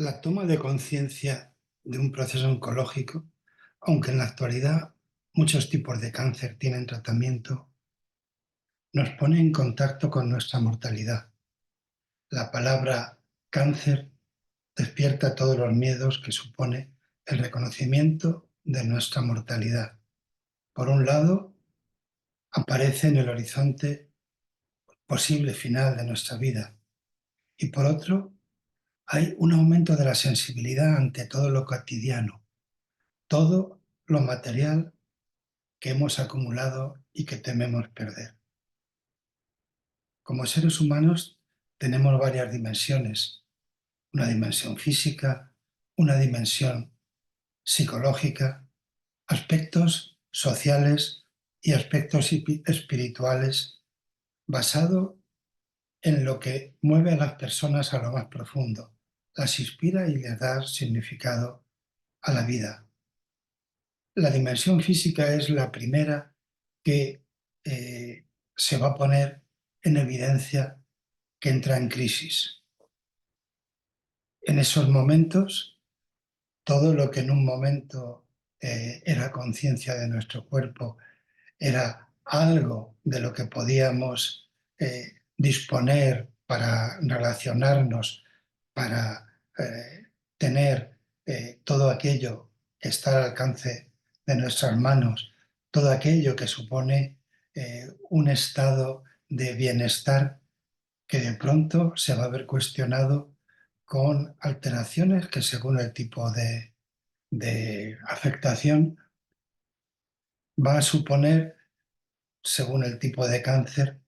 La toma de conciencia de un proceso oncológico, aunque en la actualidad muchos tipos de cáncer tienen tratamiento, nos pone en contacto con nuestra mortalidad. La palabra cáncer despierta todos los miedos que supone el reconocimiento de nuestra mortalidad. Por un lado, aparece en el horizonte posible final de nuestra vida y por otro, hay un aumento de la sensibilidad ante todo lo cotidiano, todo lo material que hemos acumulado y que tememos perder. Como seres humanos tenemos varias dimensiones, una dimensión física, una dimensión psicológica, aspectos sociales y aspectos espirituales basado en lo que mueve a las personas a lo más profundo, las inspira y les da significado a la vida. La dimensión física es la primera que se va a poner en evidencia que entra en crisis. En esos momentos, todo lo que en un momento era conciencia de nuestro cuerpo, era algo de lo que podíamos disponer para relacionarnos, para tener todo aquello que está al alcance de nuestras manos, todo aquello que supone un estado de bienestar que de pronto se va a ver cuestionado con alteraciones que según el tipo de afectación va a suponer, según el tipo de cáncer,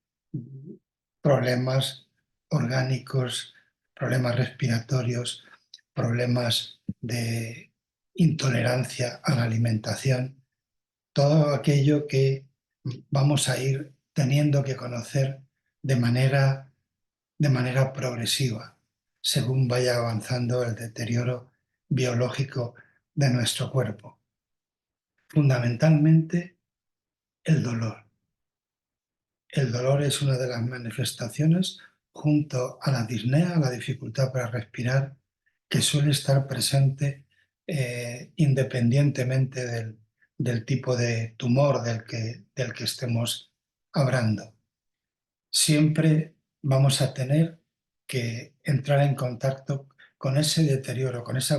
problemas orgánicos, problemas respiratorios, problemas de intolerancia a la alimentación, todo aquello que vamos a ir teniendo que conocer de manera progresiva, según vaya avanzando el deterioro biológico de nuestro cuerpo. Fundamentalmente, el dolor. El dolor es una de las manifestaciones, junto a la disnea, la dificultad para respirar, que suele estar presente independientemente del tipo de tumor del que estemos hablando. Siempre vamos a tener que entrar en contacto con ese deterioro, con esa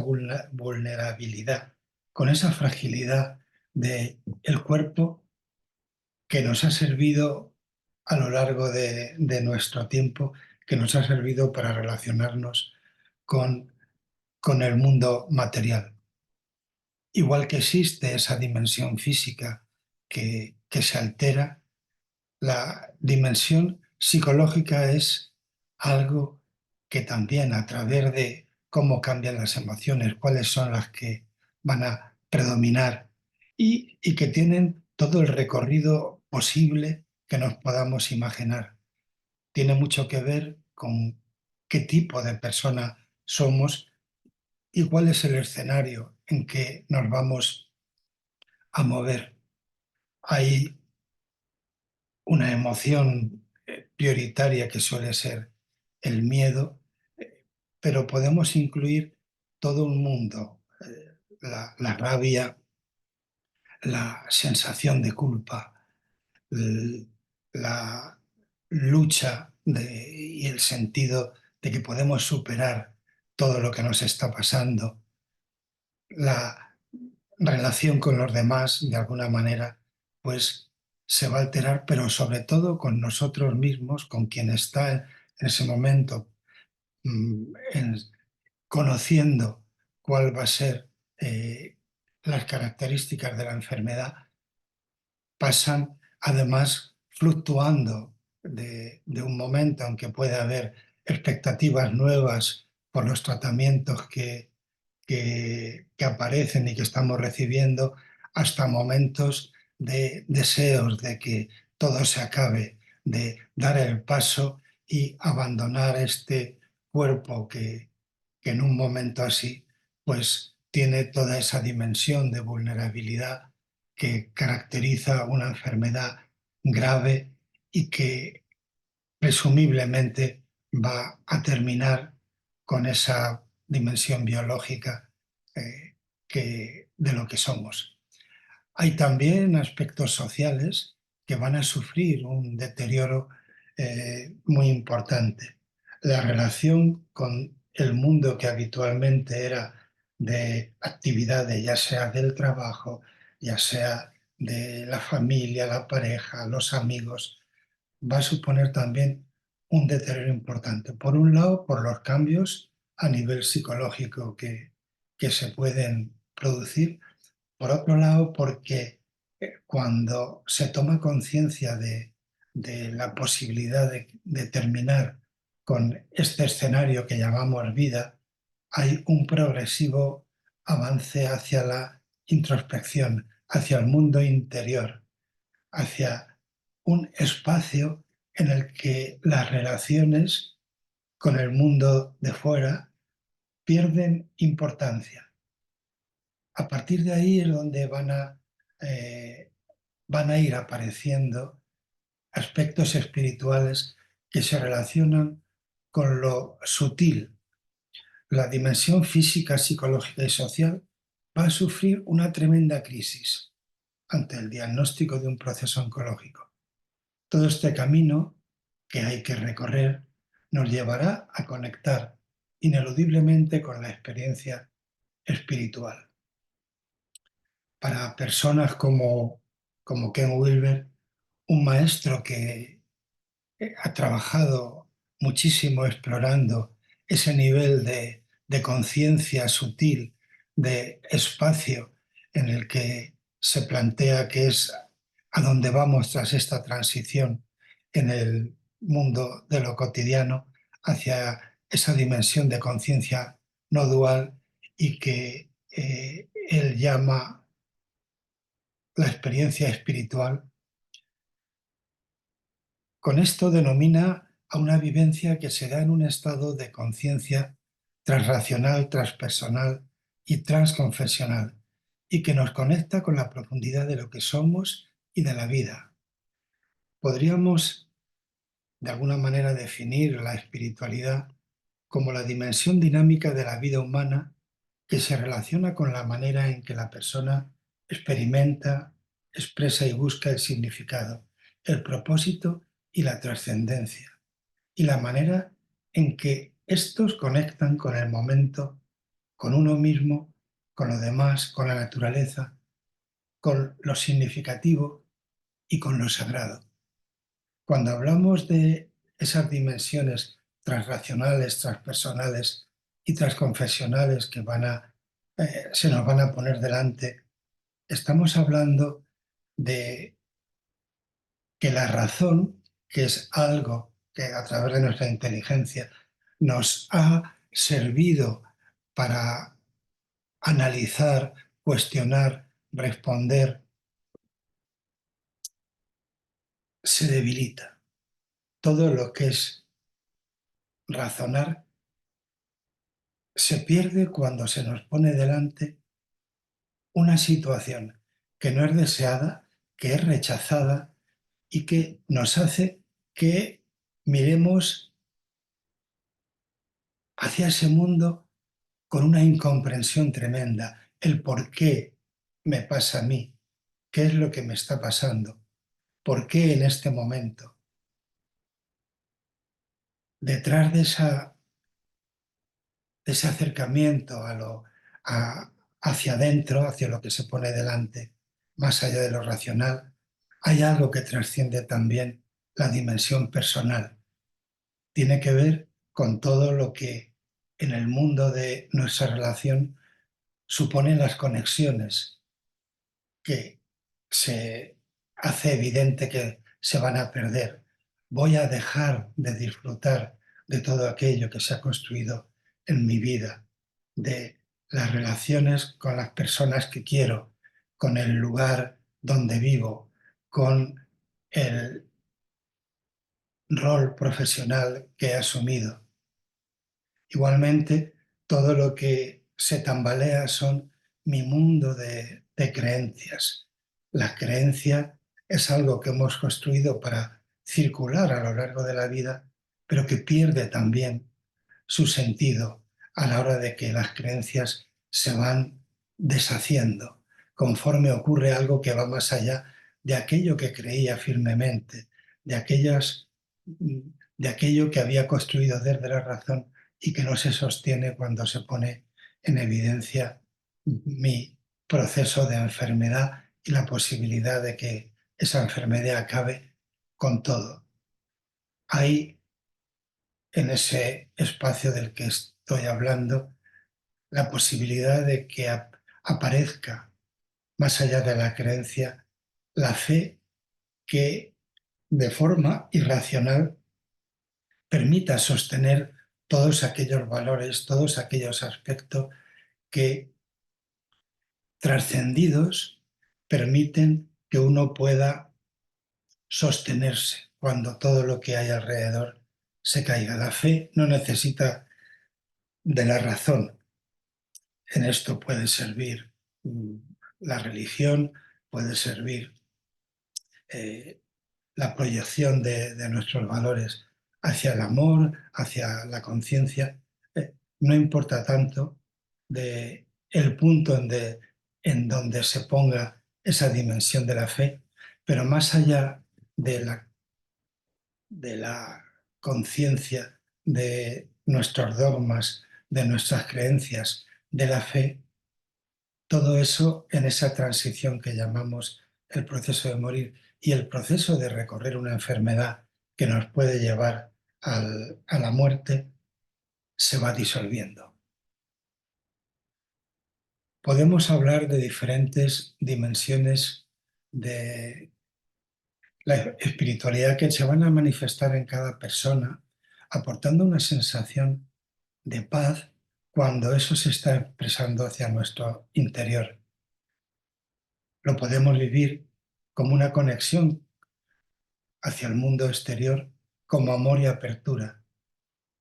vulnerabilidad, con esa fragilidad del cuerpo que nos ha servido a lo largo de nuestro tiempo, que nos ha servido para relacionarnos con, con el mundo material. Igual que existe esa dimensión física que se altera, la dimensión psicológica es algo que también a través de cómo cambian las emociones, cuáles son las que van a predominar y que tienen todo el recorrido posible que nos podamos imaginar. Tiene mucho que ver con qué tipo de persona somos y cuál es el escenario en que nos vamos a mover. Hay una emoción prioritaria que suele ser el miedo, pero podemos incluir todo un mundo, la rabia, la sensación de culpa, la lucha y el sentido de que podemos superar todo lo que nos está pasando, la relación con los demás, de alguna manera, pues se va a alterar, pero sobre todo con nosotros mismos, con quien está en ese momento, en conociendo cuál va a ser las características de la enfermedad, pasan además fluctuando de un momento, aunque puede haber expectativas nuevas por los tratamientos que aparecen y que estamos recibiendo, hasta momentos de deseos de que todo se acabe, de dar el paso y abandonar este cuerpo que en un momento así pues tiene toda esa dimensión de vulnerabilidad que caracteriza una enfermedad grave y que presumiblemente va a terminar con esa dimensión biológica de lo que somos. Hay también aspectos sociales que van a sufrir un deterioro muy importante. La relación con el mundo que habitualmente era de actividades, ya sea del trabajo, ya sea de la familia, la pareja, los amigos, va a suponer también un deterioro importante. Por un lado, por los cambios a nivel psicológico que se pueden producir. Por otro lado, porque cuando se toma conciencia de la posibilidad de terminar con este escenario que llamamos vida, hay un progresivo avance hacia la introspección, hacia el mundo interior, hacia un espacio en el que las relaciones con el mundo de fuera pierden importancia. A partir de ahí es donde van a ir apareciendo aspectos espirituales que se relacionan con lo sutil. La dimensión física, psicológica y social va a sufrir una tremenda crisis ante el diagnóstico de un proceso oncológico. Todo este camino que hay que recorrer nos llevará a conectar ineludiblemente con la experiencia espiritual. Para personas como Ken Wilber, un maestro que ha trabajado muchísimo explorando ese nivel de conciencia sutil, de espacio en el que se plantea que es a donde vamos tras esta transición en el mundo de lo cotidiano hacia esa dimensión de conciencia no dual y que él llama la experiencia espiritual. Con esto denomina a una vivencia que se da en un estado de conciencia transracional, transpersonal y transconfesional, y que nos conecta con la profundidad de lo que somos y de la vida. Podríamos, de alguna manera, definir la espiritualidad como la dimensión dinámica de la vida humana que se relaciona con la manera en que la persona experimenta, expresa y busca el significado, el propósito y la trascendencia, y la manera en que estos conectan con el momento, con uno mismo, con lo demás, con la naturaleza, con lo significativo y con lo sagrado. Cuando hablamos de esas dimensiones transracionales, transpersonales y transconfesionales que se nos van a poner delante, estamos hablando de que la razón, que es algo que a través de nuestra inteligencia nos ha servido para analizar, cuestionar, responder, se debilita. Todo lo que es razonar se pierde cuando se nos pone delante una situación que no es deseada, que es rechazada y que nos hace que miremos hacia ese mundo con una incomprensión tremenda. El por qué me pasa a mí, qué es lo que me está pasando, por qué en este momento. Detrás de ese acercamiento hacia adentro, hacia lo que se pone delante, más allá de lo racional, hay algo que trasciende también la dimensión personal. Tiene que ver con todo lo que en el mundo de nuestra relación suponen las conexiones que se hace evidente que se van a perder. Voy a dejar de disfrutar de todo aquello que se ha construido en mi vida, de las relaciones con las personas que quiero, con el lugar donde vivo, con el rol profesional que he asumido. Igualmente, todo lo que se tambalea son mi mundo de creencias. La creencia es algo que hemos construido para circular a lo largo de la vida, pero que pierde también su sentido a la hora de que las creencias se van deshaciendo, conforme ocurre algo que va más allá de aquello que creía firmemente, de de aquello que había construido desde la razón y que no se sostiene cuando se pone en evidencia mi proceso de enfermedad y la posibilidad de que esa enfermedad acabe con todo. Hay en ese espacio del que estoy hablando la posibilidad de que aparezca, más allá de la creencia, la fe que de forma irracional permita sostener todos aquellos valores, todos aquellos aspectos que, trascendidos, permiten que uno pueda sostenerse cuando todo lo que hay alrededor se caiga. La fe no necesita de la razón. En esto puede servir la religión, puede servir eh, la proyección de nuestros valores hacia el amor, hacia la conciencia. No importa tanto de el punto en donde se ponga esa dimensión de la fe, pero más allá de la conciencia, de nuestros dogmas, de nuestras creencias, de la fe, todo eso en esa transición que llamamos el proceso de morir y el proceso de recorrer una enfermedad que nos puede llevar a la muerte, se va disolviendo. Podemos hablar de diferentes dimensiones de la espiritualidad que se van a manifestar en cada persona, aportando una sensación de paz cuando eso se está expresando hacia nuestro interior. Lo podemos vivir como una conexión hacia el mundo exterior, como amor y apertura.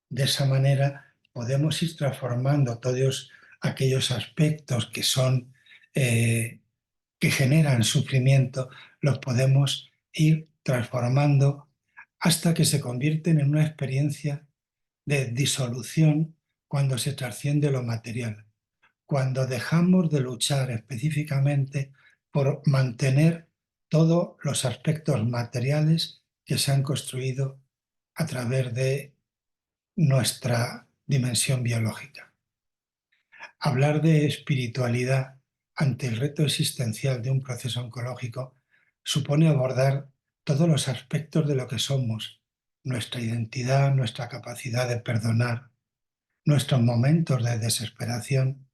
De esa manera podemos ir transformando todos aquellos aspectos que son que generan sufrimiento, los podemos ir transformando hasta que se convierten en una experiencia de disolución cuando se trasciende lo material, cuando dejamos de luchar específicamente por mantener todos los aspectos materiales que se han construido a través de nuestra dimensión biológica. Hablar de espiritualidad ante el reto existencial de un proceso oncológico supone abordar todos los aspectos de lo que somos, nuestra identidad, nuestra capacidad de perdonar, nuestros momentos de desesperación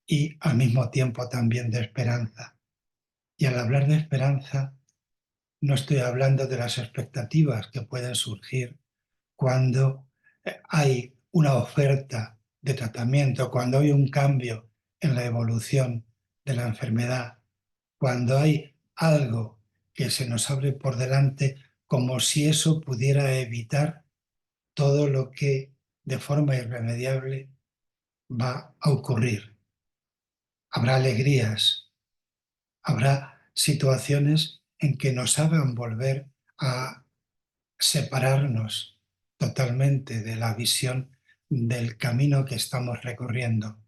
y al mismo tiempo también de esperanza. Y al hablar de esperanza, no estoy hablando de las expectativas que pueden surgir cuando hay una oferta de tratamiento, cuando hay un cambio en la evolución de la enfermedad, cuando hay algo que se nos abre por delante como si eso pudiera evitar todo lo que de forma irremediable va a ocurrir. Habrá alegrías, habrá situaciones en que nos hagan volver a separarnos totalmente de la visión del camino que estamos recorriendo.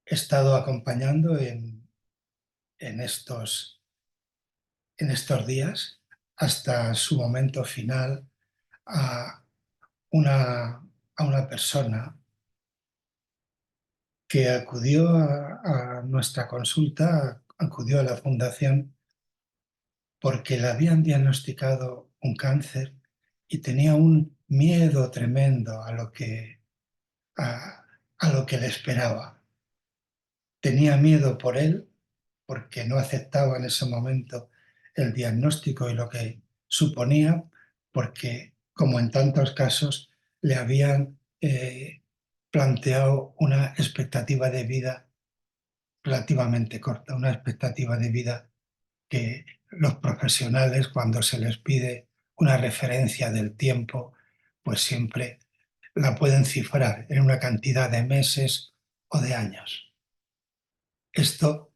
He estado acompañando en estos días hasta su momento final a una persona que acudió a nuestra consulta, acudió a la fundación porque le habían diagnosticado un cáncer y tenía un miedo tremendo a lo que le esperaba. Tenía miedo por él porque no aceptaba en ese momento el diagnóstico y lo que suponía, porque, como en tantos casos, le habían planteado una expectativa de vida relativamente corta, una expectativa de vida que los profesionales, cuando se les pide una referencia del tiempo, pues siempre la pueden cifrar en una cantidad de meses o de años. Esto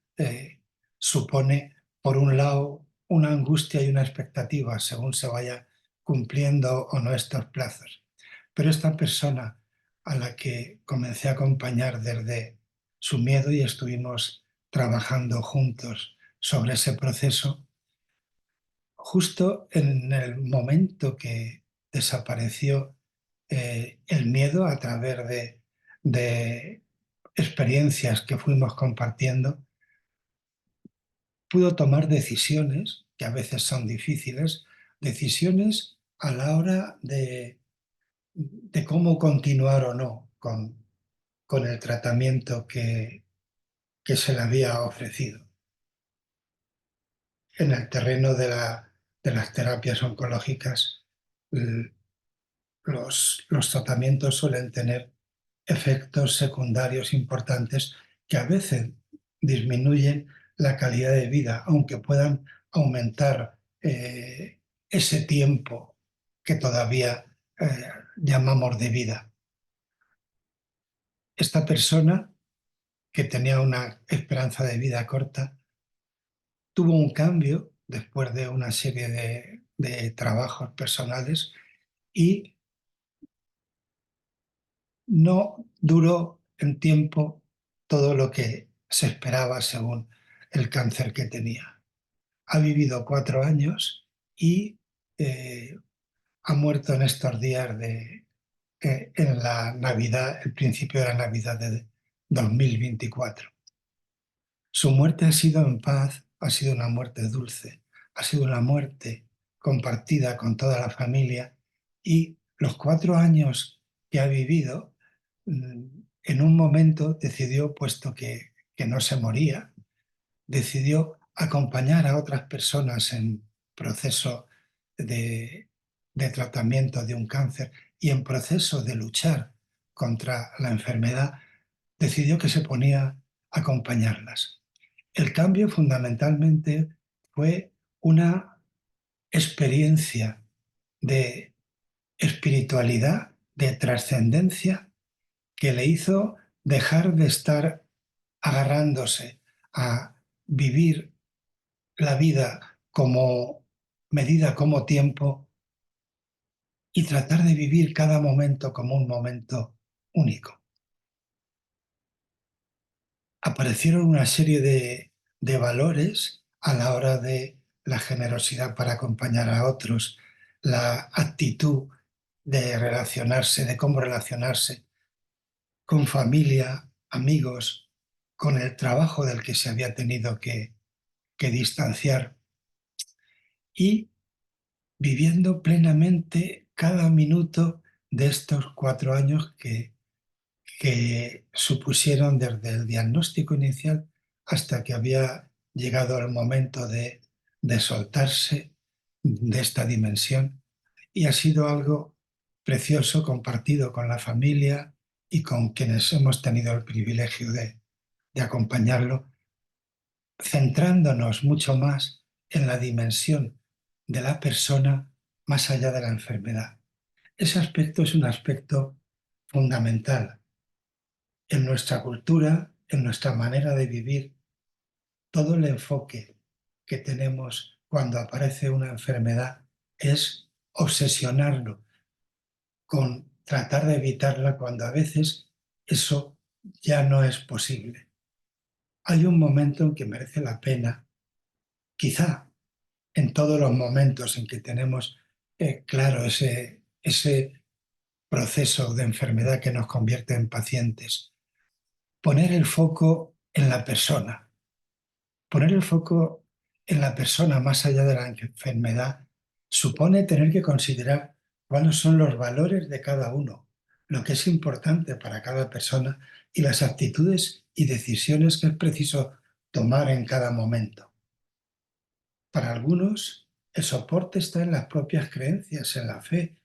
supone, por un lado, una angustia y una expectativa según se vaya cumpliendo o no estos plazos. Pero esta persona, a la que comencé a acompañar desde su miedo y estuvimos trabajando juntos sobre ese proceso, justo en el momento que desapareció el miedo a través de experiencias que fuimos compartiendo, pudo tomar decisiones, que a veces son difíciles, decisiones a la hora de cómo continuar o no con el tratamiento que se le había ofrecido. En el terreno de las terapias oncológicas, los tratamientos suelen tener efectos secundarios importantes que a veces disminuyen la calidad de vida, aunque puedan aumentar ese tiempo que todavía llamamos de vida. Esta persona, que tenía una esperanza de vida corta, tuvo un cambio después de una serie de trabajos personales y no duró en tiempo todo lo que se esperaba según el cáncer que tenía. Ha vivido 4 años y ha muerto en estos días en la Navidad, el principio de la Navidad de 2024. Su muerte ha sido en paz, ha sido una muerte dulce, ha sido una muerte compartida con toda la familia y los 4 años que ha vivido, en un momento decidió, puesto que no se moría, decidió acompañar a otras personas en proceso de, de tratamiento de un cáncer y en proceso de luchar contra la enfermedad, decidió que se ponía a acompañarlas. El cambio fundamentalmente fue una experiencia de espiritualidad, de trascendencia, que le hizo dejar de estar agarrándose a vivir la vida como medida como tiempo y tratar de vivir cada momento como un momento único. Aparecieron una serie de valores a la hora de la generosidad para acompañar a otros, la actitud de relacionarse, de cómo relacionarse con familia, amigos, con el trabajo del que se había tenido que distanciar y viviendo plenamente cada minuto de estos 4 años que supusieron desde el diagnóstico inicial hasta que había llegado el momento de soltarse de esta dimensión. Y ha sido algo precioso compartido con la familia y con quienes hemos tenido el privilegio de acompañarlo, centrándonos mucho más en la dimensión de la persona más allá de la enfermedad. Ese aspecto es un aspecto fundamental en nuestra cultura, en nuestra manera de vivir. Todo el enfoque que tenemos cuando aparece una enfermedad es obsesionarlo con tratar de evitarla cuando a veces eso ya no es posible. Hay un momento en que merece la pena, quizá en todos los momentos en que tenemos claro ese proceso de enfermedad que nos convierte en pacientes, poner el foco en la persona. Poner el foco en la persona más allá de la enfermedad supone tener que considerar cuáles son los valores de cada uno, lo que es importante para cada persona y las actitudes y decisiones que es preciso tomar en cada momento. Para algunos, el soporte está en las propias creencias, en la fe,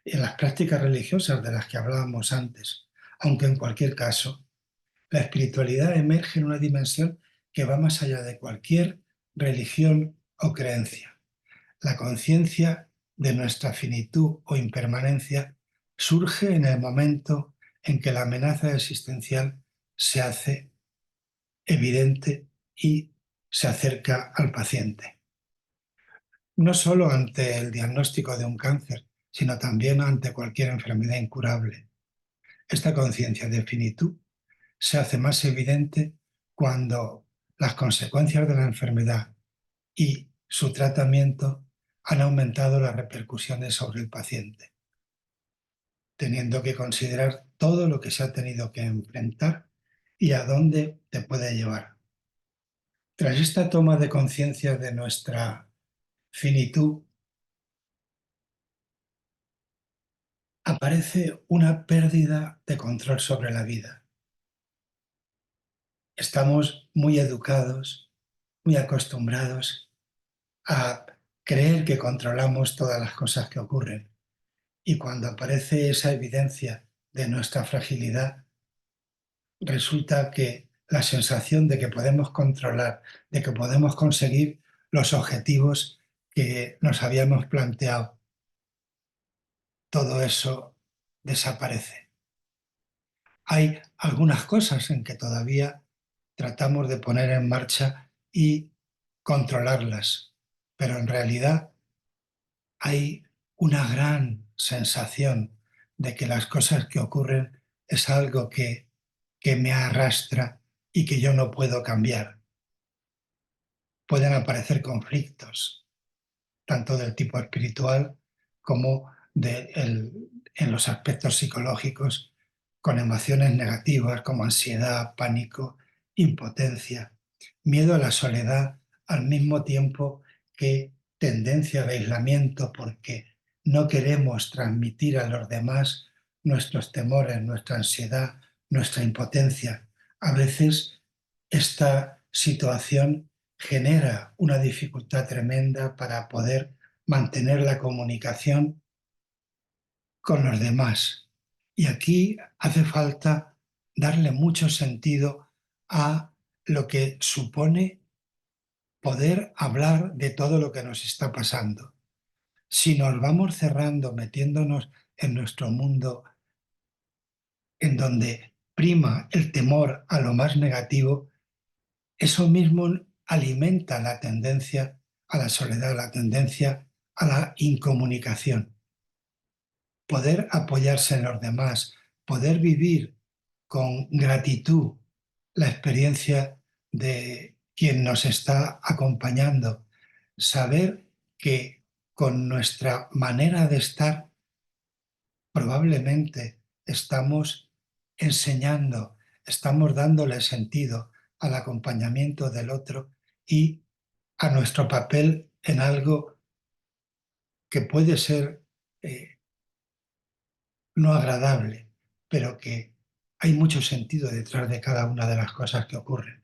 en las prácticas religiosas de las que hablábamos antes, aunque en cualquier caso, la espiritualidad emerge en una dimensión que va más allá de cualquier religión o creencia. La conciencia de nuestra finitud o impermanencia surge en el momento en que la amenaza existencial se hace evidente y se acerca al paciente. No solo ante el diagnóstico de un cáncer, sino también ante cualquier enfermedad incurable. Esta conciencia de finitud se hace más evidente cuando las consecuencias de la enfermedad y su tratamiento han aumentado las repercusiones sobre el paciente, teniendo que considerar todo lo que se ha tenido que enfrentar y a dónde te puede llevar. Tras esta toma de conciencia de nuestra finitud, aparece una pérdida de control sobre la vida. Estamos muy educados, muy acostumbrados a creer que controlamos todas las cosas que ocurren. Y cuando aparece esa evidencia de nuestra fragilidad, resulta que la sensación de que podemos controlar, de que podemos conseguir los objetivos que nos habíamos planteado, todo eso desaparece. Hay algunas cosas en que todavía tratamos de poner en marcha y controlarlas, pero en realidad hay una gran sensación de que las cosas que ocurren es algo que me arrastra y que yo no puedo cambiar. Pueden aparecer conflictos, tanto del tipo espiritual como en los aspectos psicológicos, con emociones negativas como ansiedad, pánico, impotencia, miedo a la soledad, al mismo tiempo que tendencia de aislamiento porque no queremos transmitir a los demás nuestros temores, nuestra ansiedad, nuestra impotencia. A veces esta situación genera una dificultad tremenda para poder mantener la comunicación con los demás. Y aquí hace falta darle mucho sentido a lo que supone poder hablar de todo lo que nos está pasando. Si nos vamos cerrando, metiéndonos en nuestro mundo, en donde prima el temor a lo más negativo, eso mismo alimenta la tendencia a la soledad, la tendencia a la incomunicación. Poder apoyarse en los demás, poder vivir con gratitud la experiencia de quien nos está acompañando, saber que con nuestra manera de estar probablemente estamos enseñando, estamos dándole sentido al acompañamiento del otro y a nuestro papel en algo que puede ser no agradable, pero que hay mucho sentido detrás de cada una de las cosas que ocurren.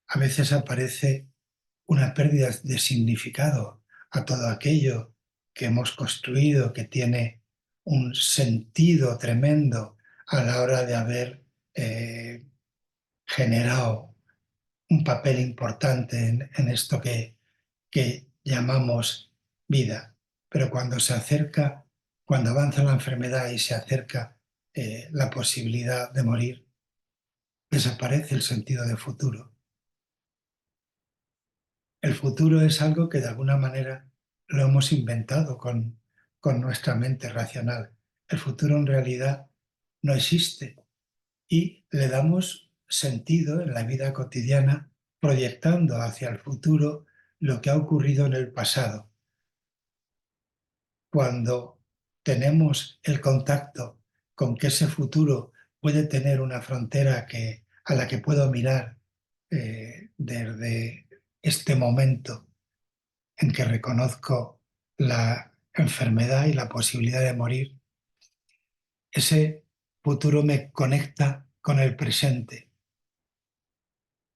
A veces aparece una pérdida de significado a todo aquello que hemos construido, que tiene un sentido tremendo a la hora de haber generado un papel importante en esto que llamamos vida. Pero cuando se acerca, cuando avanza la enfermedad y se acerca la posibilidad de morir, desaparece el sentido de futuro. El futuro es algo que de alguna manera lo hemos inventado con nuestra mente racional. El futuro en realidad no existe y le damos sentido en la vida cotidiana proyectando hacia el futuro lo que ha ocurrido en el pasado. Cuando tenemos el contacto con que ese futuro puede tener una frontera a la que puedo mirar desde este momento en que reconozco la enfermedad y la posibilidad de morir, ese futuro me conecta con el presente.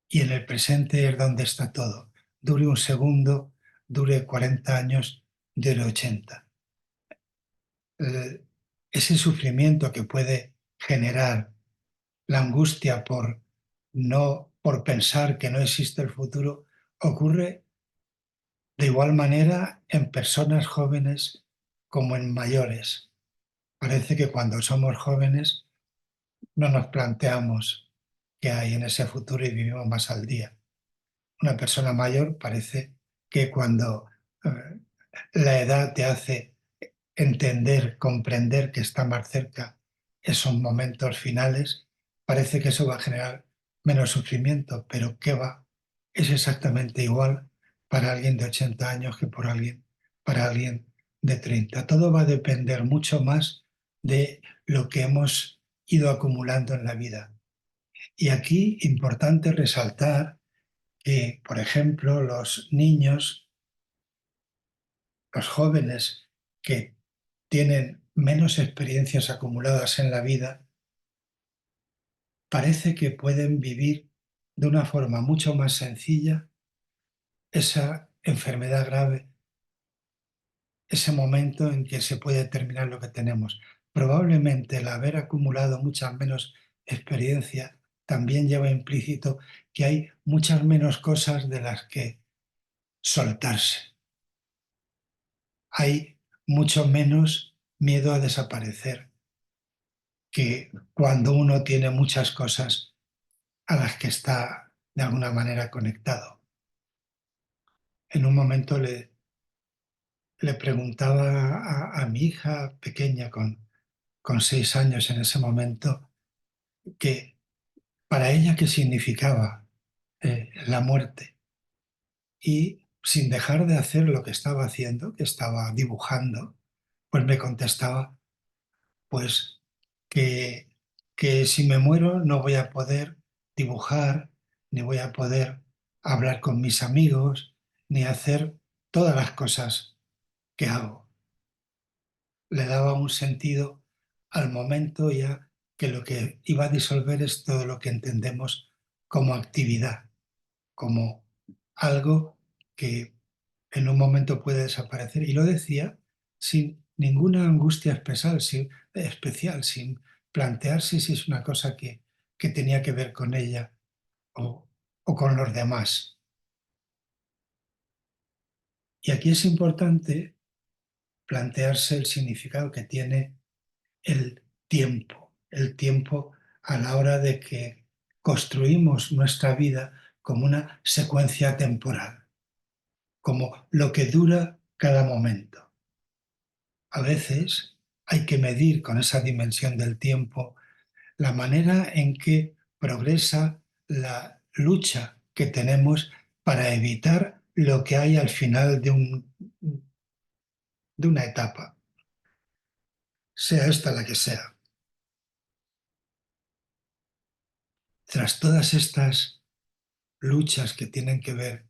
Y en el presente es donde está todo. Dure un segundo, dure 40 años, dure 80. Ese sufrimiento que puede generar la angustia por pensar que no existe el futuro, ocurre de igual manera en personas jóvenes como en mayores. Parece que cuando somos jóvenes no nos planteamos qué hay en ese futuro y vivimos más al día. Una persona mayor parece que cuando la edad te hace entender, comprender que está más cerca esos momentos finales, parece que eso va a generar menos sufrimiento, pero ¿qué va? Es exactamente igual para alguien de 80 años que para alguien de 30. Todo va a depender mucho más de lo que hemos ido acumulando en la vida. Y aquí importante resaltar que, por ejemplo, los niños, los jóvenes que tienen menos experiencias acumuladas en la vida, parece que pueden vivir de una forma mucho más sencilla esa enfermedad grave, ese momento en que se puede terminar lo que tenemos. Probablemente el haber acumulado mucha menos experiencia también lleva implícito que hay muchas menos cosas de las que soltarse. Hay mucho menos miedo a desaparecer que cuando uno tiene muchas cosas a las que está de alguna manera conectado. En un momento le preguntaba a mi hija pequeña con 6 años en ese momento que para ella qué significaba la muerte. Y sin dejar de hacer lo que estaba haciendo, que estaba dibujando, pues me contestaba pues que, que si me muero no voy a poder dibujar, ni voy a poder hablar con mis amigos, ni hacer todas las cosas que hago. Le daba un sentido al momento ya que lo que iba a disolver es todo lo que entendemos como actividad, como algo que en un momento puede desaparecer. Y lo decía sin ninguna angustia especial, sin plantearse si es una cosa que tenía que ver con ella o con los demás. Y aquí es importante plantearse el significado que tiene el tiempo a la hora de que construimos nuestra vida como una secuencia temporal, como lo que dura cada momento. A veces hay que medir con esa dimensión del tiempo la manera en que progresa la lucha que tenemos para evitar lo que hay al final de una etapa, sea esta la que sea. Tras todas estas luchas que tienen que ver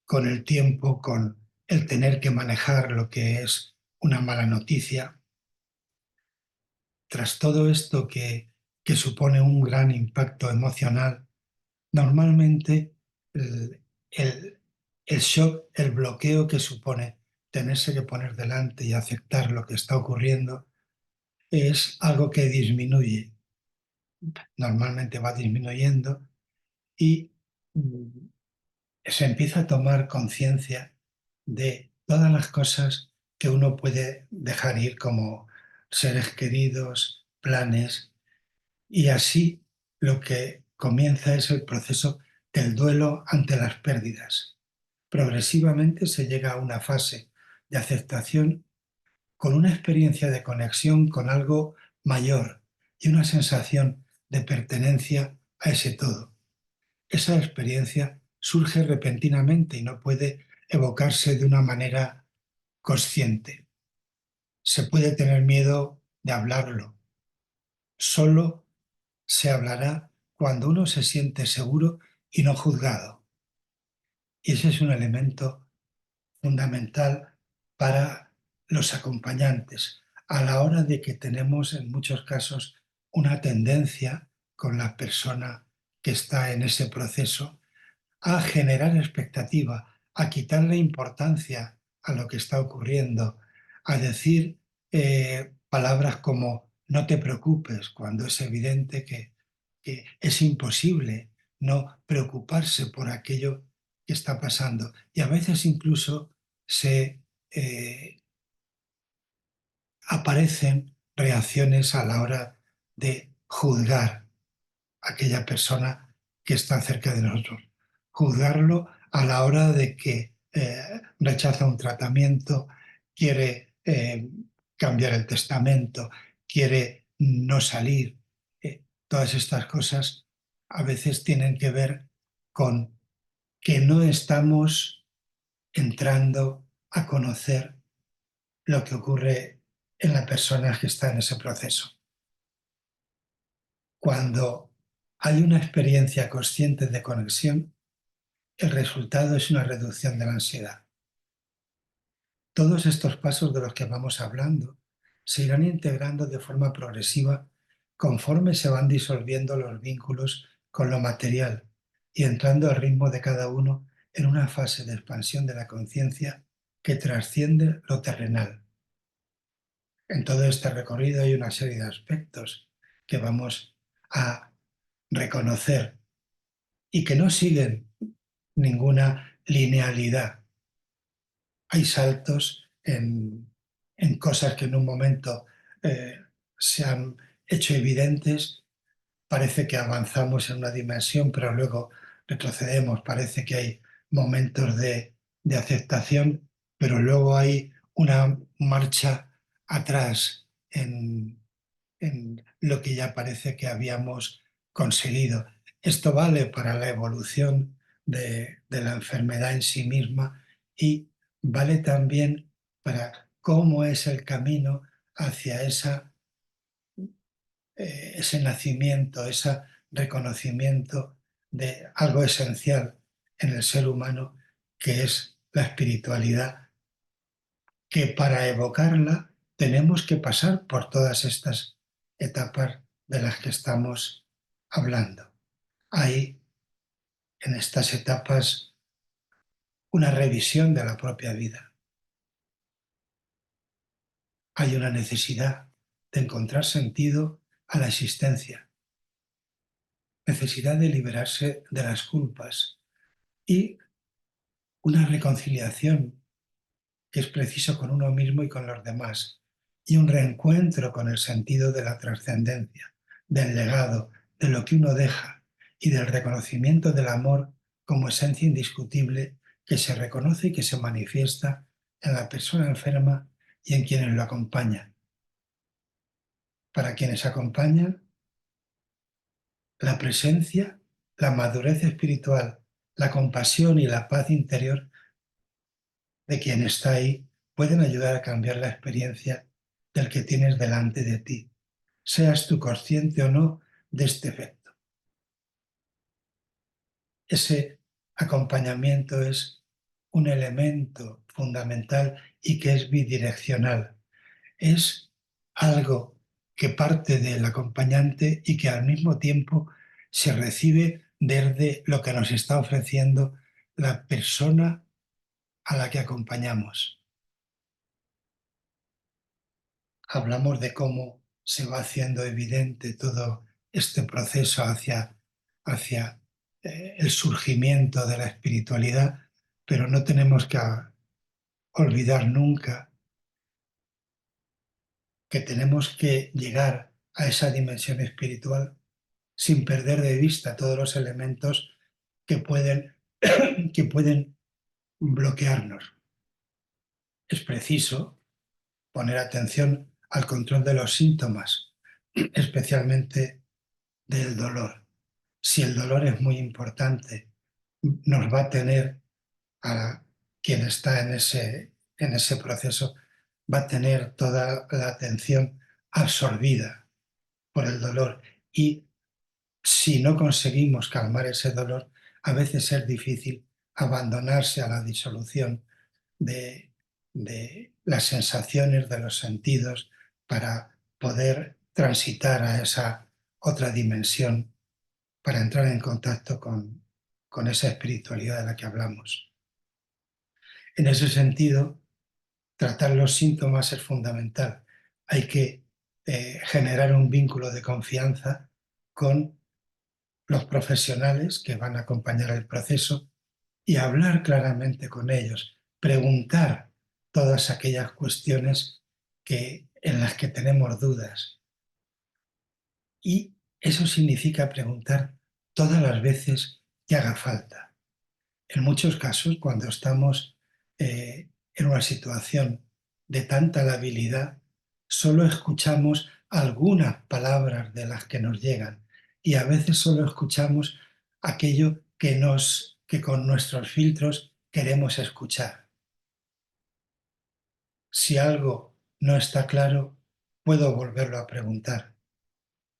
con el tiempo, con el tener que manejar lo que es una mala noticia, tras todo esto que supone un gran impacto emocional, normalmente el, el, el shock, el bloqueo que supone tenerse que poner delante y aceptar lo que está ocurriendo, es algo que disminuye, normalmente va disminuyendo y se empieza a tomar conciencia de todas las cosas que uno puede dejar ir como seres queridos, planes, y así lo que comienza es el proceso del duelo ante las pérdidas. Progresivamente se llega a una fase de aceptación con una experiencia de conexión con algo mayor y una sensación de pertenencia a ese todo. Esa experiencia surge repentinamente y no puede evocarse de una manera consciente. Se puede tener miedo de hablarlo. Solo se hablará cuando uno se siente seguro y no juzgado. Y ese es un elemento fundamental para los acompañantes a la hora de que tenemos en muchos casos una tendencia con la persona que está en ese proceso a generar expectativa, a quitarle importancia a lo que está ocurriendo, a decir palabras como no te preocupes, cuando es evidente que es imposible no preocuparse por aquello que está pasando. Y a veces incluso se aparecen reacciones a la hora de juzgar aquella persona que está cerca de nosotros. Juzgarlo a la hora de que rechaza un tratamiento, quiere cambiar el testamento, quiere no salir. Todas estas cosas a veces tienen que ver con que no estamos entrando a conocer lo que ocurre en la persona que está en ese proceso. Cuando hay una experiencia consciente de conexión, el resultado es una reducción de la ansiedad. Todos estos pasos de los que vamos hablando se irán integrando de forma progresiva conforme se van disolviendo los vínculos con lo material y entrando al ritmo de cada uno en una fase de expansión de la conciencia que trasciende lo terrenal. En todo este recorrido hay una serie de aspectos que vamos a reconocer y que no siguen ninguna linealidad. Hay saltos en cosas que en un momento se han hecho evidentes, parece que avanzamos en una dimensión, pero luego retrocedemos, parece que hay momentos de aceptación, pero luego hay una marcha atrás en lo que ya parece que habíamos conseguido. Esto vale para la evolución de la enfermedad en sí misma y vale también para cómo es el camino hacia ese nacimiento, ese reconocimiento de algo esencial en el ser humano, que es la espiritualidad, que para evocarla tenemos que pasar por todas estas etapas de las que estamos hablando. Hay en estas etapas una revisión de la propia vida. Hay una necesidad de encontrar sentido a la existencia, necesidad de liberarse de las culpas y una reconciliación que es preciso con uno mismo y con los demás, y un reencuentro con el sentido de la trascendencia, del legado, de lo que uno deja y del reconocimiento del amor como esencia indiscutible que se reconoce y que se manifiesta en la persona enferma y en quienes lo acompañan. Para quienes acompañan, la presencia, la madurez espiritual, la compasión y la paz interior de quien está ahí pueden ayudar a cambiar la experiencia del que tienes delante de ti, seas tú consciente o no de este efecto. Ese acompañamiento es un elemento fundamental y que es bidireccional. Es algo que parte del acompañante y que al mismo tiempo se recibe desde lo que nos está ofreciendo la persona a la que acompañamos. Hablamos de cómo se va haciendo evidente todo este proceso hacia el surgimiento de la espiritualidad, pero no tenemos que olvidar nunca que tenemos que llegar a esa dimensión espiritual sin perder de vista todos los elementos que pueden, que pueden bloquearnos. Es preciso poner atención al control de los síntomas, especialmente del dolor. Si el dolor es muy importante, nos va a tener a quien está en ese proceso, va a tener toda la atención absorbida por el dolor. Y si no conseguimos calmar ese dolor, a veces es difícil abandonarse a la disolución de, de las sensaciones, de los sentidos, para poder transitar a esa otra dimensión, para entrar en contacto con esa espiritualidad de la que hablamos. En ese sentido, tratar los síntomas es fundamental. Hay que generar un vínculo de confianza con los profesionales que van a acompañar el proceso y hablar claramente con ellos, preguntar todas aquellas cuestiones en las que tenemos dudas. Y eso significa preguntar todas las veces que haga falta. En muchos casos, cuando estamos en una situación de tanta labilidad, solo escuchamos algunas palabras de las que nos llegan y a veces solo escuchamos aquello que con nuestros filtros queremos escuchar. Si algo no está claro, puedo volverlo a preguntar.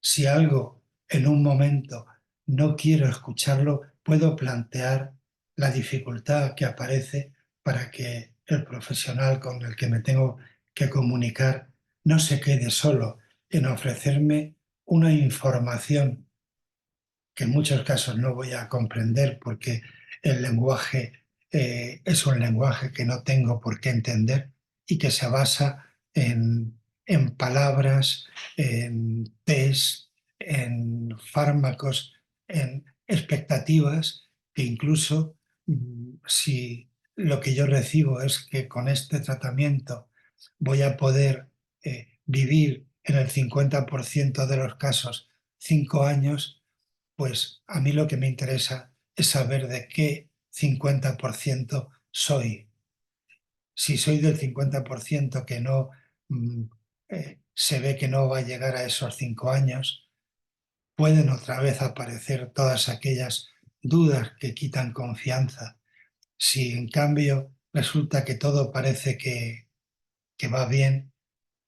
Si algo en un momento no quiero escucharlo, puedo plantear la dificultad que aparece para que el profesional con el que me tengo que comunicar no se quede solo en ofrecerme una información que en muchos casos no voy a comprender porque el lenguaje es un lenguaje que no tengo por qué entender y que se basa en palabras, en test, en fármacos, en expectativas que incluso si lo que yo recibo es que con este tratamiento voy a poder vivir en el 50% de los casos 5 años, pues a mí lo que me interesa es saber de qué 50% soy. Si soy del 50% que no mm, se ve que no va a llegar a esos 5 años, pueden otra vez aparecer todas aquellas dudas que quitan confianza. Si en cambio resulta que todo parece que va bien,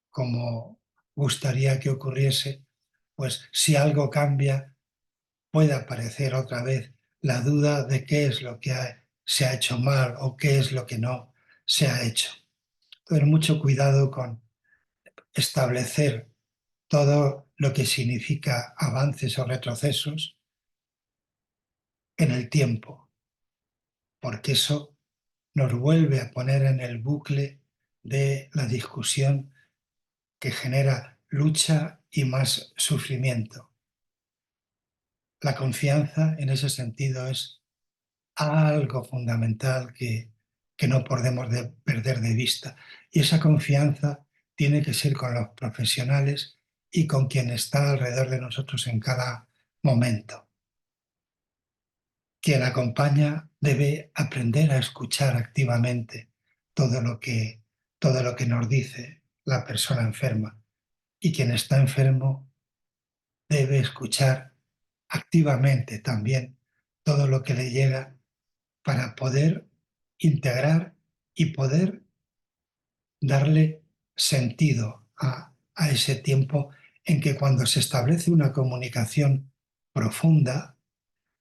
como gustaría que ocurriese, pues si algo cambia, puede aparecer otra vez la duda de qué es lo que se ha hecho mal o qué es lo que no se ha hecho. Tener mucho cuidado con establecer todo lo que significa avances o retrocesos en el tiempo, porque eso nos vuelve a poner en el bucle de la discusión que genera lucha y más sufrimiento. La confianza en ese sentido es algo fundamental que no podemos perder de vista. Y esa confianza tiene que ser con los profesionales y con quien está alrededor de nosotros en cada momento. Quien acompaña debe aprender a escuchar activamente todo lo que, todo lo que nos dice la persona enferma. Y quien está enfermo debe escuchar activamente también todo lo que le llega para poder integrar y poder darle sentido a ese tiempo en que cuando se establece una comunicación profunda,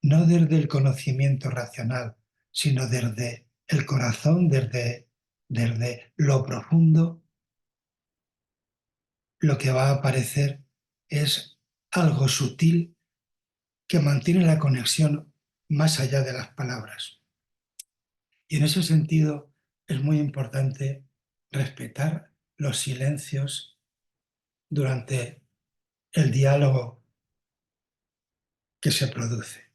no desde el conocimiento racional, sino desde el corazón, desde lo profundo, lo que va a aparecer es algo sutil que mantiene la conexión más allá de las palabras. Y en ese sentido es muy importante respetar los silencios durante el diálogo que se produce.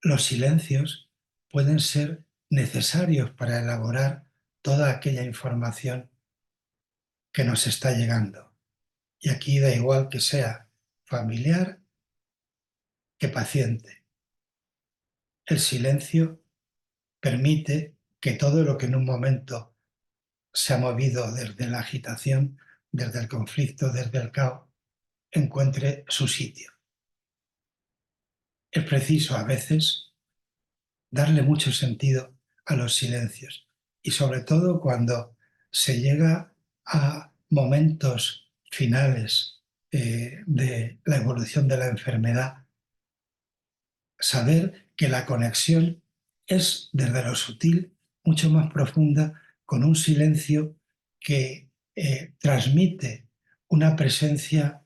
Los silencios pueden ser necesarios para elaborar toda aquella información que nos está llegando. Y aquí da igual que sea familiar que paciente. El silencio permite que todo lo que en un momento se ha movido desde la agitación, desde el conflicto, desde el caos, encuentre su sitio. Es preciso a veces darle mucho sentido a los silencios y sobre todo cuando se llega a momentos finales de la evolución de la enfermedad, saber que la conexión es desde lo sutil mucho más profunda con un silencio que transmite una presencia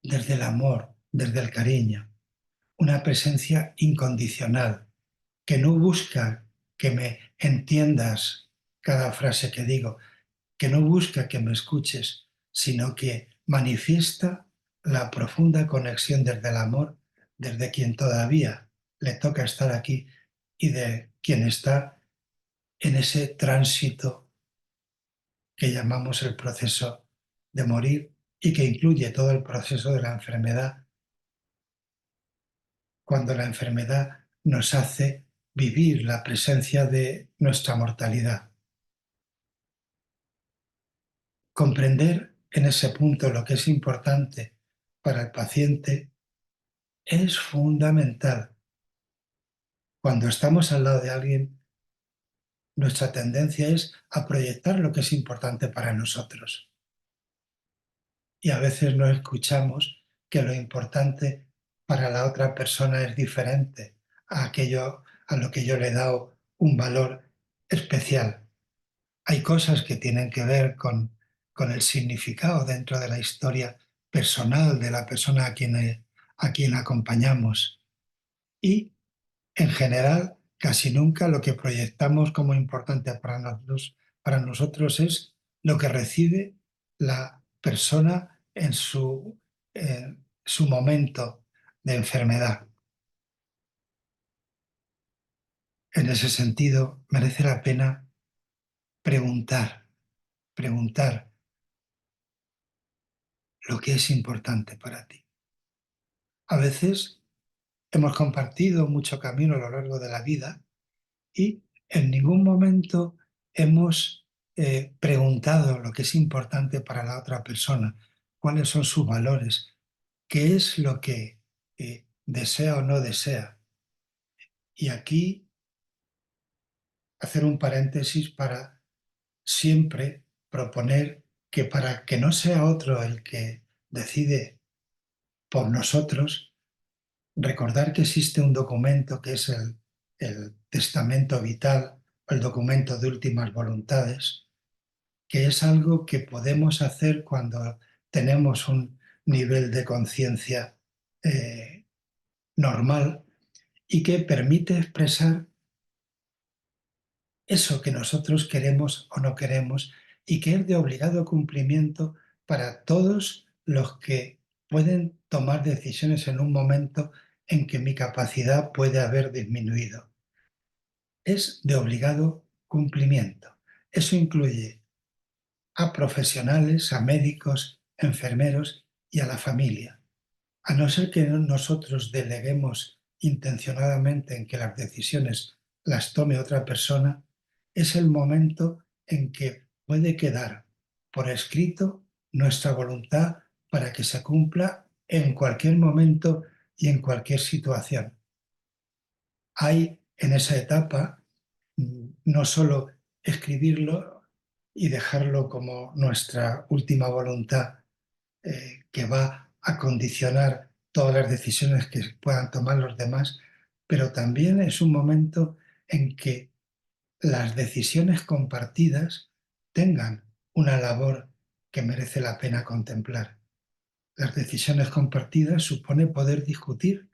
desde el amor, desde el cariño, una presencia incondicional, que no busca que me entiendas cada frase que digo, que no busca que me escuches, sino que manifiesta la profunda conexión desde el amor, desde quien todavía le toca estar aquí y de quien está en ese tránsito que llamamos el proceso de morir y que incluye todo el proceso de la enfermedad, cuando la enfermedad nos hace vivir la presencia de nuestra mortalidad. Comprender en ese punto lo que es importante para el paciente es fundamental. Cuando estamos al lado de alguien, nuestra tendencia es a proyectar lo que es importante para nosotros. Y a veces no escuchamos que lo importante para la otra persona es diferente a aquello a lo que yo le he dado un valor especial. Hay cosas que tienen que ver con el significado dentro de la historia personal de la persona a quien acompañamos. Y, en general, casi nunca lo que proyectamos como importante para nosotros es lo que recibe la persona en su momento de enfermedad. En ese sentido, merece la pena preguntar, preguntar lo que es importante para ti. A veces hemos compartido mucho camino a lo largo de la vida y en ningún momento hemos preguntado lo que es importante para la otra persona, cuáles son sus valores, qué es lo que desea o no desea. Y aquí hacer un paréntesis para siempre proponer que para que no sea otro el que decide por nosotros, recordar que existe un documento que es el testamento vital, el documento de últimas voluntades, que es algo que podemos hacer cuando tenemos un nivel de conciencia eh, normal y que permite expresar eso que nosotros queremos o no queremos y que es de obligado cumplimiento para todos los que pueden tomar decisiones en un momento en que mi capacidad puede haber disminuido. Es de obligado cumplimiento. Eso incluye a profesionales, a médicos, enfermeros y a la familia. A no ser que nosotros deleguemos intencionadamente en que las decisiones las tome otra persona, es el momento en que puede quedar por escrito nuestra voluntad para que se cumpla en cualquier momento y en cualquier situación. Hay en esa etapa no solo escribirlo y dejarlo como nuestra última voluntad que va a condicionar todas las decisiones que puedan tomar los demás, pero también es un momento en que las decisiones compartidas tengan una labor que merece la pena contemplar. Las decisiones compartidas supone poder discutir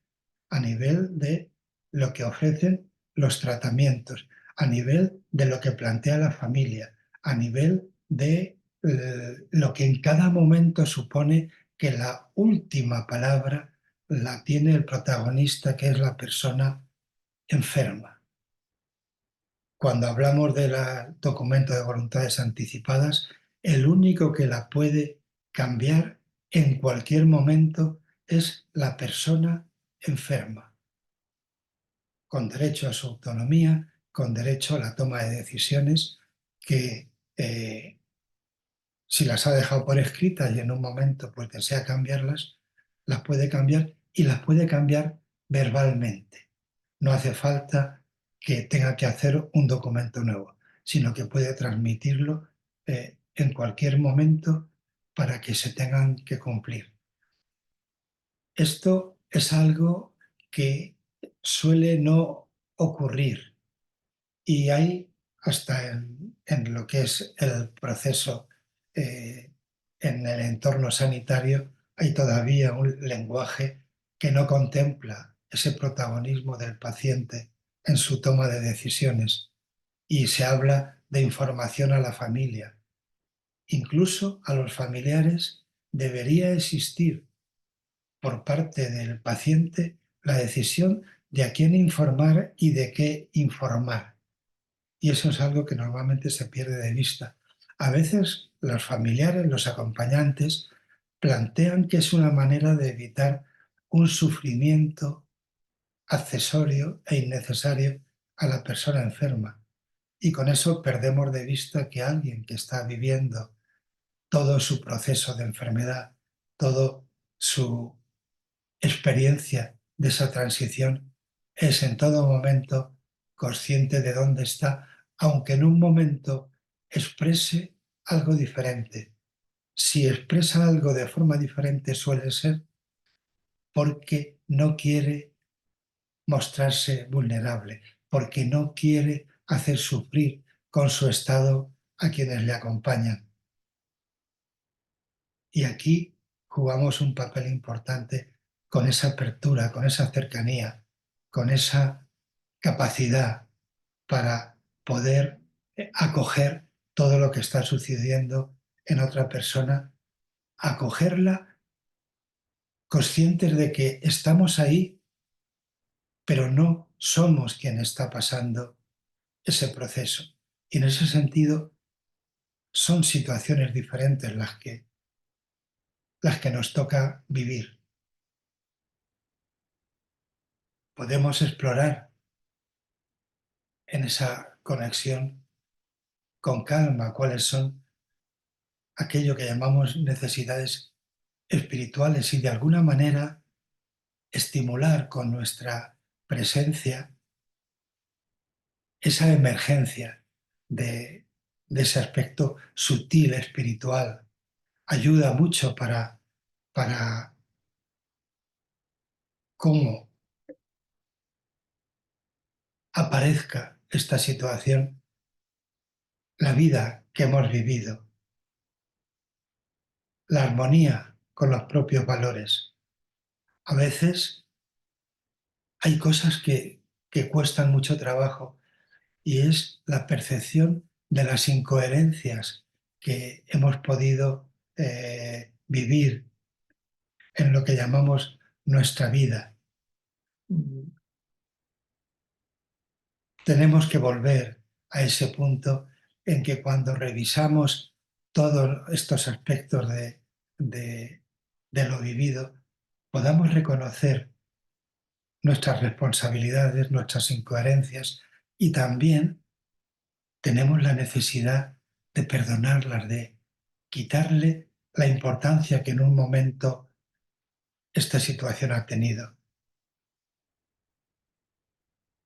a nivel de lo que ofrecen los tratamientos, a nivel de lo que plantea la familia, a nivel de lo que en cada momento supone que la última palabra la tiene el protagonista, que es la persona enferma. Cuando hablamos del documento de voluntades anticipadas, el único que la puede cambiar en cualquier momento es la persona enferma, con derecho a su autonomía, con derecho a la toma de decisiones que si las ha dejado por escritas y en un momento pues desea cambiarlas, las puede cambiar y las puede cambiar verbalmente. No hace falta que tenga que hacer un documento nuevo, sino que puede transmitirlo en cualquier momento para que se tengan que cumplir. Esto es algo que suele no ocurrir y hay hasta en lo que es el proceso en el entorno sanitario, hay todavía un lenguaje que no contempla ese protagonismo del paciente en su toma de decisiones y se habla de información a la familia. Incluso a los familiares debería existir por parte del paciente la decisión de a quién informar y de qué informar. Y eso es algo que normalmente se pierde de vista. A veces los familiares, los acompañantes, plantean que es una manera de evitar un sufrimiento accesorio e innecesario a la persona enferma. Y con eso perdemos de vista que alguien que está viviendo todo su proceso de enfermedad, toda su experiencia de esa transición, es en todo momento consciente de dónde está, aunque en un momento exprese algo diferente. Si expresa algo de forma diferente suele ser porque no quiere mostrarse vulnerable, porque no quiere hacer sufrir con su estado a quienes le acompañan. Y aquí jugamos un papel importante con esa apertura, con esa cercanía, con esa capacidad para poder acoger todo lo que está sucediendo en otra persona, acogerla conscientes de que estamos ahí, pero no somos quien está pasando ese proceso. Y en ese sentido son situaciones diferentes las que nos toca vivir. Podemos explorar en esa conexión con calma cuáles son aquello que llamamos necesidades espirituales y de alguna manera estimular con nuestra presencia esa emergencia de ese aspecto sutil, espiritual. Ayuda mucho para cómo aparezca esta situación, la vida que hemos vivido, la armonía con los propios valores. A veces hay cosas que cuestan mucho trabajo y es la percepción de las incoherencias que hemos podido vivir en lo que llamamos nuestra vida. Tenemos que volver a ese punto en que cuando revisamos todos estos aspectos de lo vivido, podamos reconocer nuestras responsabilidades, nuestras incoherencias y también tenemos la necesidad de perdonarlas, de quitarle la importancia que en un momento esta situación ha tenido.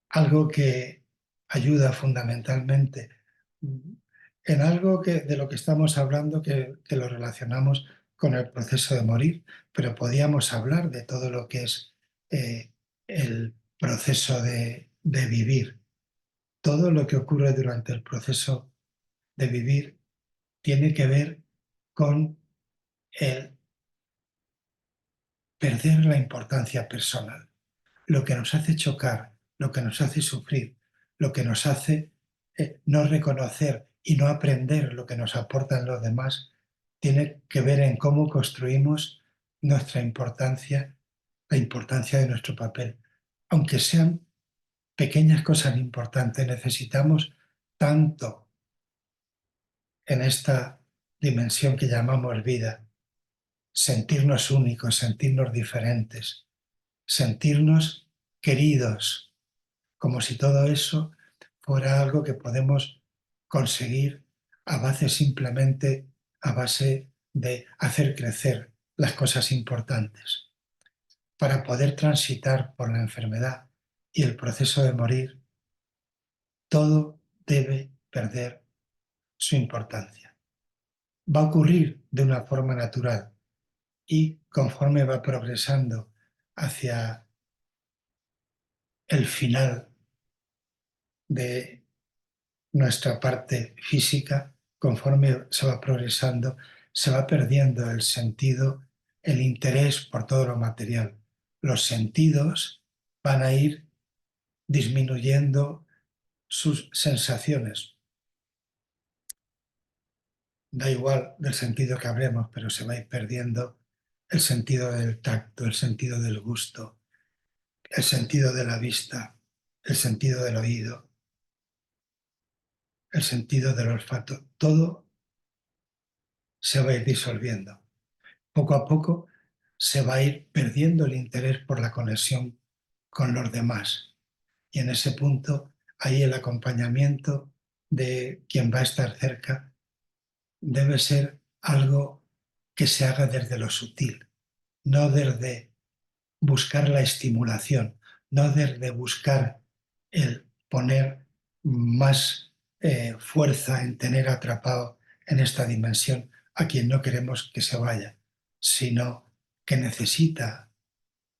Algo que ayuda fundamentalmente en algo de lo que estamos hablando que lo relacionamos con el proceso de morir, pero podíamos hablar de todo lo que es eh, el proceso de vivir. Todo lo que ocurre durante el proceso de vivir tiene que ver con el perder la importancia personal. Lo que nos hace chocar, lo que nos hace sufrir, lo que nos hace no reconocer y no aprender lo que nos aportan los demás, tiene que ver en cómo construimos nuestra importancia, la importancia de nuestro papel. Aunque sean pequeñas cosas importantes, necesitamos tanto en esta dimensión que llamamos vida, sentirnos únicos, sentirnos diferentes, sentirnos queridos, como si todo eso fuera algo que podemos conseguir a base simplemente a base de hacer crecer las cosas importantes. Para poder transitar por la enfermedad y el proceso de morir, todo debe perder su importancia. Va a ocurrir de una forma natural y conforme va progresando hacia el final de nuestra parte física, conforme se va progresando, se va perdiendo el sentido, el interés por todo lo material. Los sentidos van a ir disminuyendo sus sensaciones. Da igual del sentido que hablemos, pero se va a ir perdiendo el sentido del tacto, el sentido del gusto, el sentido de la vista, el sentido del oído, el sentido del olfato. Todo se va a ir disolviendo. Poco a poco se va a ir perdiendo el interés por la conexión con los demás. Y en ese punto, ahí el acompañamiento de quien va a estar cerca debe ser algo que se haga desde lo sutil, no desde buscar la estimulación, no desde buscar el poner más fuerza en tener atrapado en esta dimensión a quien no queremos que se vaya, sino que necesita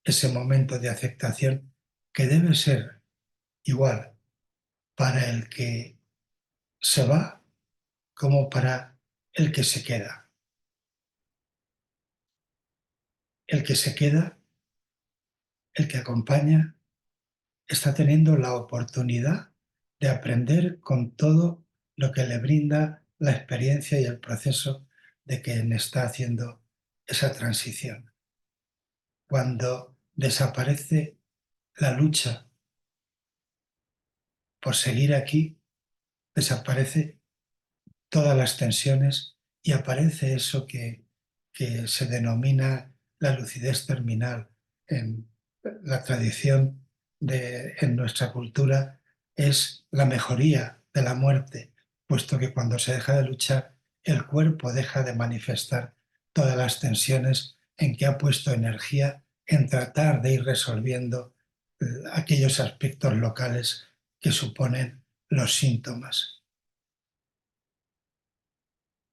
ese momento de aceptación que debe ser igual para el que se va como para el que se queda. El que se queda, el que acompaña, está teniendo la oportunidad de aprender con todo lo que le brinda la experiencia y el proceso de quien está haciendo esa transición. Cuando desaparece la lucha por seguir aquí, desaparece todas las tensiones y aparece eso que se denomina la lucidez terminal. En la tradición en nuestra cultura es la mejoría de la muerte, puesto que cuando se deja de luchar, el cuerpo deja de manifestar todas las tensiones en que ha puesto energía en tratar de ir resolviendo aquellos aspectos locales que suponen los síntomas.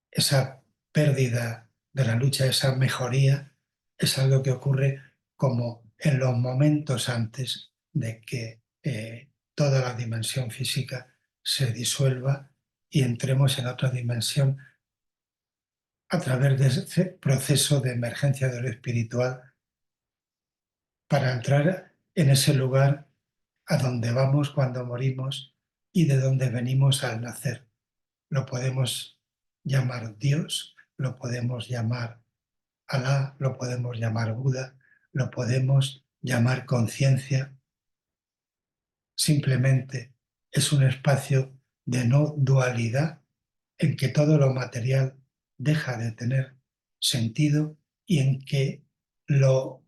Esa pérdida de la lucha, esa mejoría, es algo que ocurre como en los momentos antes de que toda la dimensión física se disuelva y entremos en otra dimensión a través de ese proceso de emergencia de lo espiritual para entrar en ese lugar a donde vamos cuando morimos y de donde venimos al nacer. Lo podemos llamar Dios, lo podemos llamar Alá, lo podemos llamar Buda, lo podemos llamar conciencia. Simplemente es un espacio de no dualidad en que todo lo material deja de tener sentido y en que lo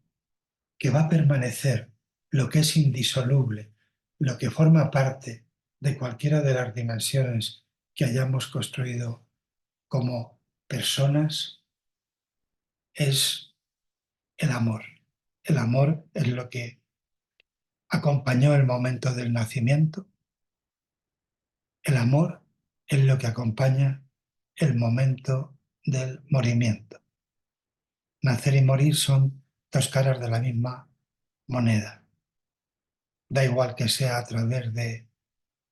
que va a permanecer, lo que es indisoluble, lo que forma parte de cualquiera de las dimensiones que hayamos construido como personas, es el amor. El amor es lo que acompañó el momento del nacimiento. El amor es lo que acompaña el momento del morimiento. Nacer y morir son dos caras de la misma moneda. Da igual que sea a través de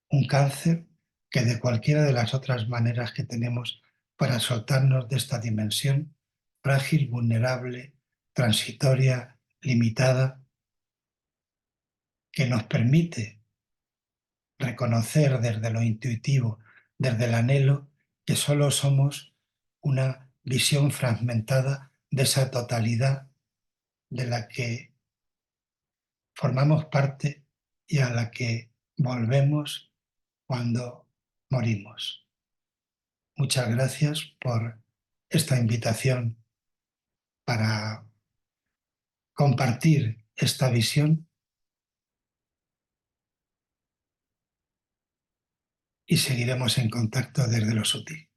un cáncer que de cualquiera de las otras maneras que tenemos para soltarnos de esta dimensión frágil, vulnerable, transitoria, limitada, que nos permite reconocer desde lo intuitivo, desde el anhelo, que solo somos una visión fragmentada de esa totalidad de la que formamos parte y a la que volvemos cuando morimos. Muchas gracias por esta invitación para compartir esta visión y seguiremos en contacto desde lo sutil.